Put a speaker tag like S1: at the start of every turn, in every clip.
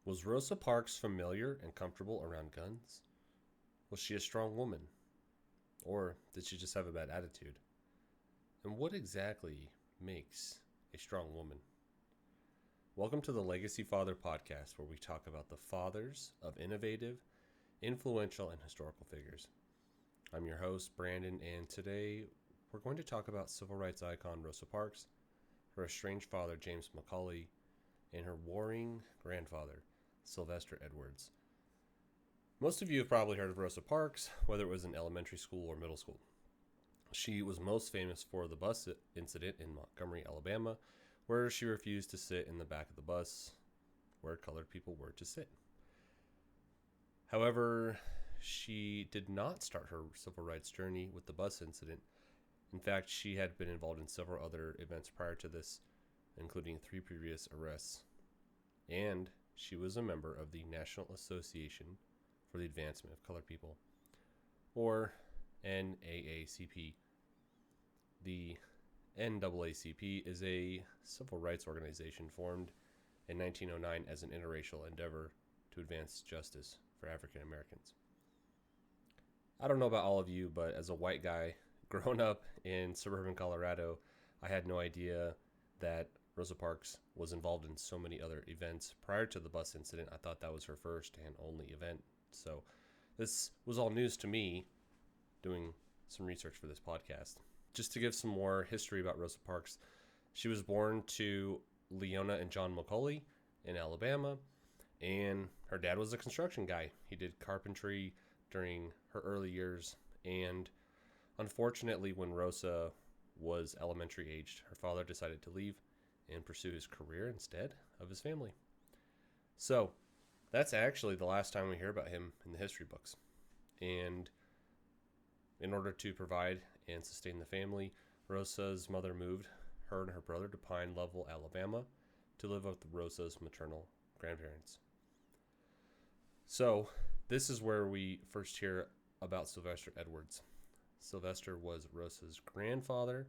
S1: Was Rosa Parks familiar and comfortable around guns? Was she a strong woman? Or did she just have a bad attitude? And what exactly makes a strong woman? Welcome to the Legacy Father podcast, where we talk about the fathers of innovative, influential, and historical figures. I'm your host, Brandon, and today we're going to talk about civil rights icon Rosa Parks, her estranged father, James McCauley, and her warring grandfather, Sylvester Edwards. Most of you have probably heard of Rosa Parks, whether it was in elementary school or middle school. She was most famous for the bus incident in Montgomery, Alabama, where she refused to sit in the back of the bus where colored people were to sit. However, she did not start her civil rights journey with the bus incident. In fact, she had been involved in several other events prior to this, including 3 previous arrests. And she was a member of the National Association for the Advancement of Colored People, or NAACP. The NAACP is a civil rights organization formed in 1909 as an interracial endeavor to advance justice for African Americans. I don't know about all of you, but as a white guy growing up in suburban Colorado, I had no idea that Rosa Parks was involved in so many other events prior to the bus incident. I thought that was her first and only event. So this was all news to me doing some research for this podcast. Just to give some more history about Rosa Parks, she was born to Leona and John McCauley in Alabama, and her dad was a construction guy. He did carpentry during her early years, and unfortunately, when Rosa was elementary aged, her father decided to leave and pursue his career instead of his family. So that's actually the last time we hear about him in the history books. And in order to provide and sustain the family, Rosa's mother moved her and her brother to Pine Level, Alabama, to live with Rosa's maternal grandparents. So this is where we first hear about Sylvester Edwards. Sylvester was Rosa's grandfather,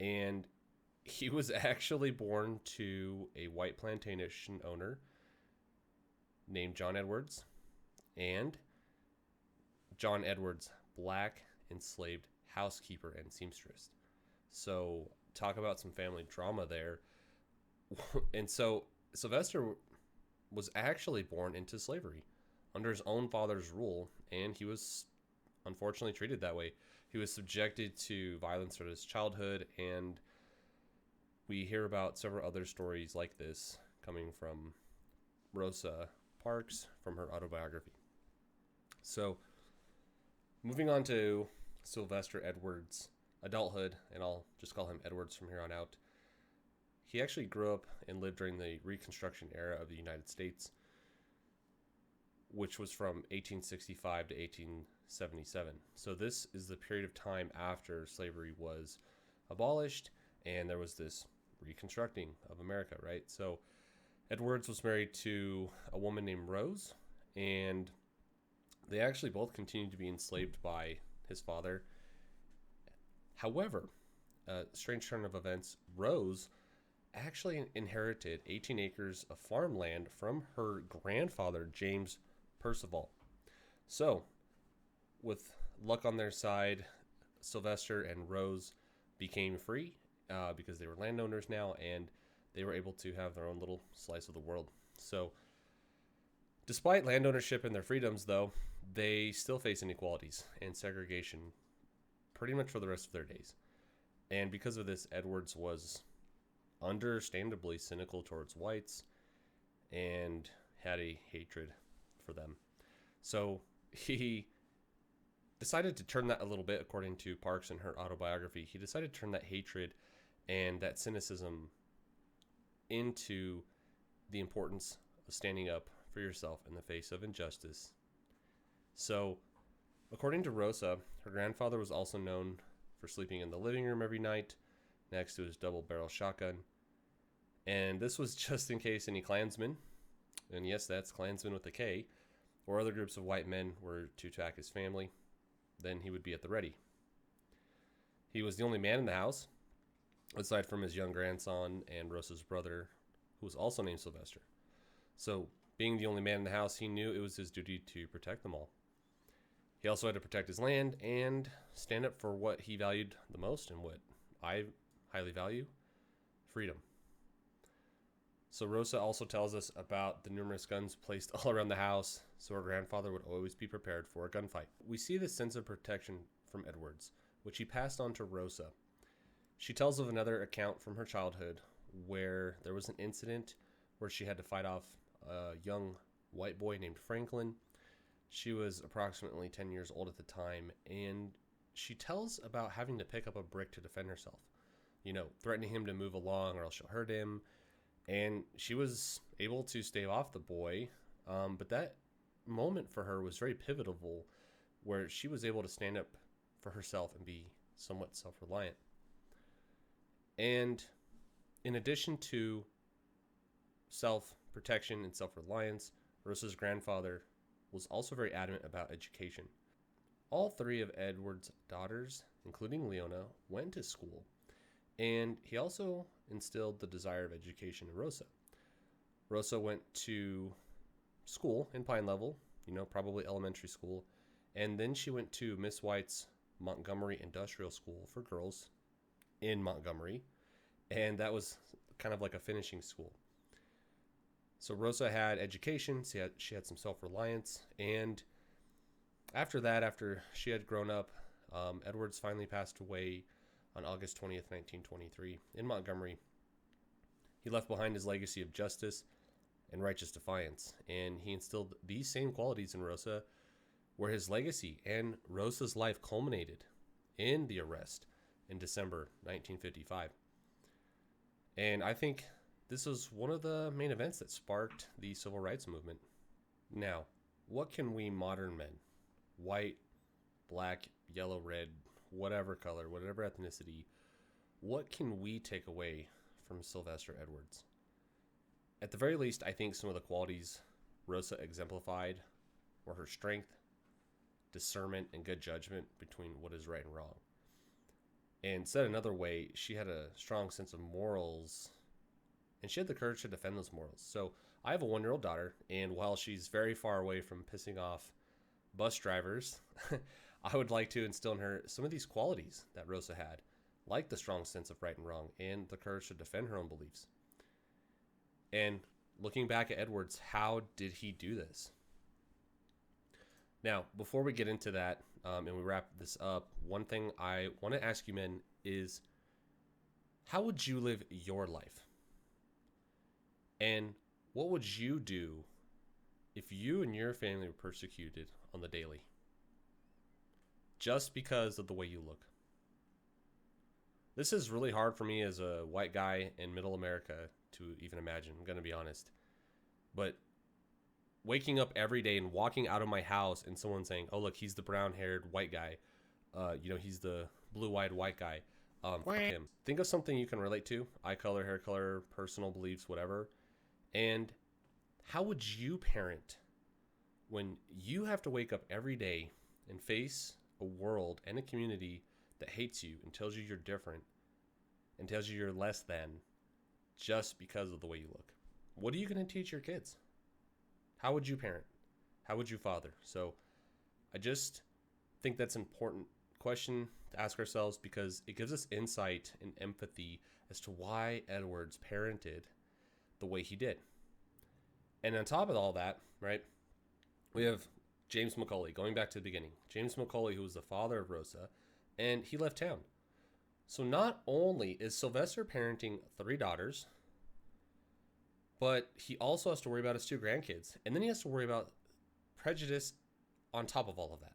S1: and he was actually born to a white plantation owner named John Edwards, and John Edwards' black enslaved housekeeper and seamstress. So talk about some family drama there. And so Sylvester was actually born into slavery under his own father's rule, and he was unfortunately treated that way. He was subjected to violence throughout his childhood, and we hear about several other stories like this coming from Rosa Parks from her autobiography. So, moving on to Sylvester Edwards' adulthood, and I'll just call him Edwards from here on out. He actually grew up and lived during the Reconstruction era of the United States, which was from 1865 to 1877. So this is the period of time after slavery was abolished, and there was this reconstructing of America, right? So Edwards was married to a woman named Rose, and they actually both continued to be enslaved by his father. However, strange turn of events, Rose actually inherited 18 acres of farmland from her grandfather, James Percival. So, with luck on their side, Sylvester and Rose became free because they were landowners now, and they were able to have their own little slice of the world. So, despite land ownership and their freedoms, though, they still face inequalities and segregation pretty much for the rest of their days. And because of this, Edwards was understandably cynical towards whites and had a hatred for them. So he decided to turn that a little bit, according to Parks in her autobiography. He decided to turn that hatred and that cynicism into the importance of standing up for yourself in the face of injustice. So, according to Rosa, her grandfather was also known for sleeping in the living room every night next to his double-barrel shotgun. And this was just in case any Klansmen, and yes, that's Klansmen with a K, or other groups of white men were to attack his family, then he would be at the ready. He was the only man in the house, aside from his young grandson and Rosa's brother, who was also named Sylvester. So Being the only man in the house, he knew it was his duty to protect them all. He also had to protect his land and stand up for what he valued the most and what I highly value: freedom. So Rosa also tells us about the numerous guns placed all around the house, so her grandfather would always be prepared for a gunfight. We see this sense of protection from Edwards, which he passed on to Rosa. She tells of another account from her childhood where there was an incident where she had to fight off a young white boy named Franklin. She was approximately 10 years old at the time, and she tells about having to pick up a brick to defend herself, threatening him to move along or else she'll hurt him. And she was able to stave off the boy, but that moment for her was very pivotal, where she was able to stand up for herself and be somewhat self-reliant. And in addition to self-protection and self-reliance, Rosa's grandfather was also very adamant about education. All three of Edward's daughters, including Leona, went to school, and he also instilled the desire of education in Rosa. Rosa went to school in Pine Level, probably elementary school, and then she went to Miss White's Montgomery Industrial School for girls in Montgomery, and that was kind of like a finishing school. So Rosa had education, she had some self-reliance, and after she had grown up, Edwards finally passed away on August 20th, 1923, in Montgomery. He left behind his legacy of justice and righteous defiance, and he instilled these same qualities in Rosa, where his legacy and Rosa's life culminated in the arrest in December 1955. And I think this was one of the main events that sparked the civil rights movement. Now, what can we modern men, white, black, yellow, red, whatever color, whatever ethnicity, what can we take away from Sylvester Edwards? At the very least, I think some of the qualities Rosa exemplified were her strength, discernment, and good judgment between what is right and wrong. And said another way, she had a strong sense of morals, and she had the courage to defend those morals. So I have a 1-year-old daughter, and while she's very far away from pissing off bus drivers, I would like to instill in her some of these qualities that Rosa had, like the strong sense of right and wrong and the courage to defend her own beliefs. And looking back at Edwards, how did he do this? Now, before we get into that and we wrap this up, one thing I want to ask you men is, how would you live your life? And what would you do if you and your family were persecuted on the daily, just because of the way you look? This is really hard for me as a white guy in middle America to even imagine, I'm going to be honest. But waking up every day and walking out of my house and someone saying, oh, look, he's the brown-haired white guy. He's the blue-eyed white guy. Him. Think of something you can relate to: eye color, hair color, personal beliefs, whatever. And how would you parent when you have to wake up every day and face a world and a community that hates you and tells you you're different and tells you you're less than just because of the way you look? What are you going to teach your kids? How would you parent? How would you father? So I just think that's an important question to ask ourselves, because it gives us insight and empathy as to why Edwards parented the way he did. And on top of all that, right, we have James McCauley, going back to the beginning. James McCauley, who was the father of Rosa, and he left town. So not only is Sylvester parenting 3 daughters, but he also has to worry about his 2 grandkids. And then he has to worry about prejudice on top of all of that.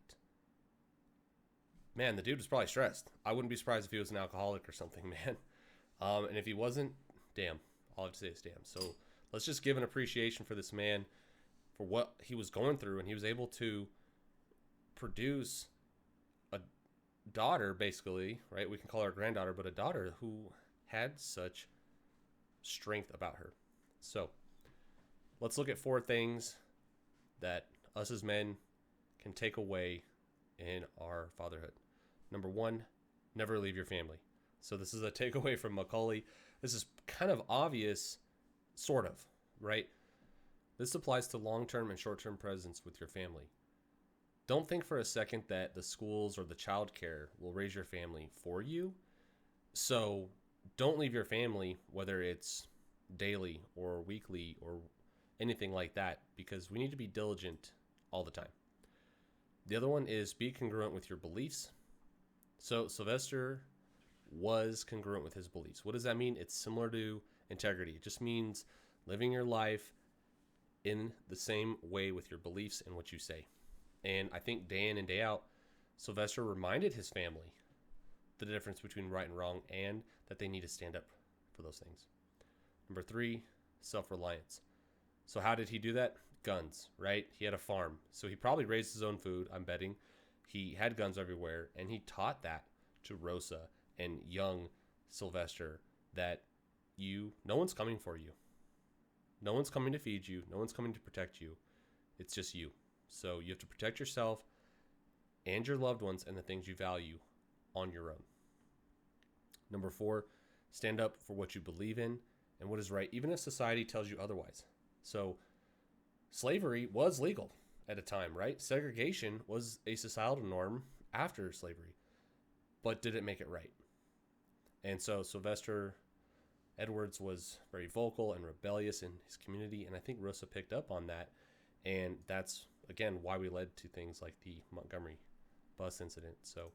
S1: Man, the dude was probably stressed. I wouldn't be surprised if he was an alcoholic or something, man. And if he wasn't, damn. All I have to say is damn. So let's just give an appreciation for this man, for what he was going through. And he was able to produce a daughter, basically, right? We can call her a granddaughter, but a daughter who had such strength about her. So let's look at 4 things that us as men can take away in our fatherhood. Number 1, never leave your family. So this is a takeaway from Macaulay. This is kind of obvious, sort of, right? This applies to long-term and short-term presence with your family. Don't think for a second that the schools or the childcare will raise your family for you. So don't leave your family, whether it's daily or weekly or anything like that, because we need to be diligent all the time. The other one is be congruent with your beliefs. So Sylvester was congruent with his beliefs. What does that mean? It's similar to integrity. It just means living your life in the same way with your beliefs and what you say. And I think day in and day out, Sylvester reminded his family the difference between right and wrong and that they need to stand up for those things. Number 3, self-reliance. So how did he do that? Guns, right? He had a farm. So he probably raised his own food, I'm betting. He had guns everywhere, and he taught that to Rosa and young Sylvester, that no one's coming for you. No one's coming to feed you. No one's coming to protect you. It's just you. So you have to protect yourself and your loved ones and the things you value on your own. Number 4, stand up for what you believe in and what is right, even if society tells you otherwise. So slavery was legal at a time, right? Segregation was a societal norm after slavery, but did it make it right? And so Sylvester Edwards was very vocal and rebellious in his community, and I think Rosa picked up on that, and that's, again, why we led to things like the Montgomery bus incident. So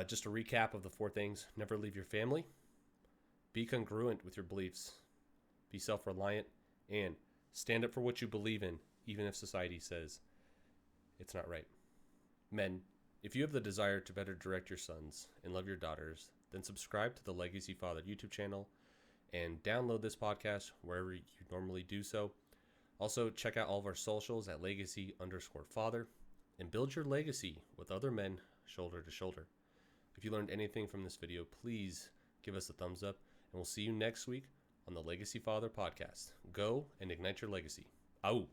S1: just a recap of the 4 things: never leave your family, be congruent with your beliefs, be self-reliant, and stand up for what you believe in, even if society says it's not right. Men, if you have the desire to better direct your sons and love your daughters, then subscribe to the Legacy Father YouTube channel and download this podcast wherever you normally do so. Also, check out all of our socials at legacy_father and build your legacy with other men shoulder to shoulder. If you learned anything from this video, please give us a thumbs up, and we'll see you next week on the Legacy Father podcast. Go and ignite your legacy. Au!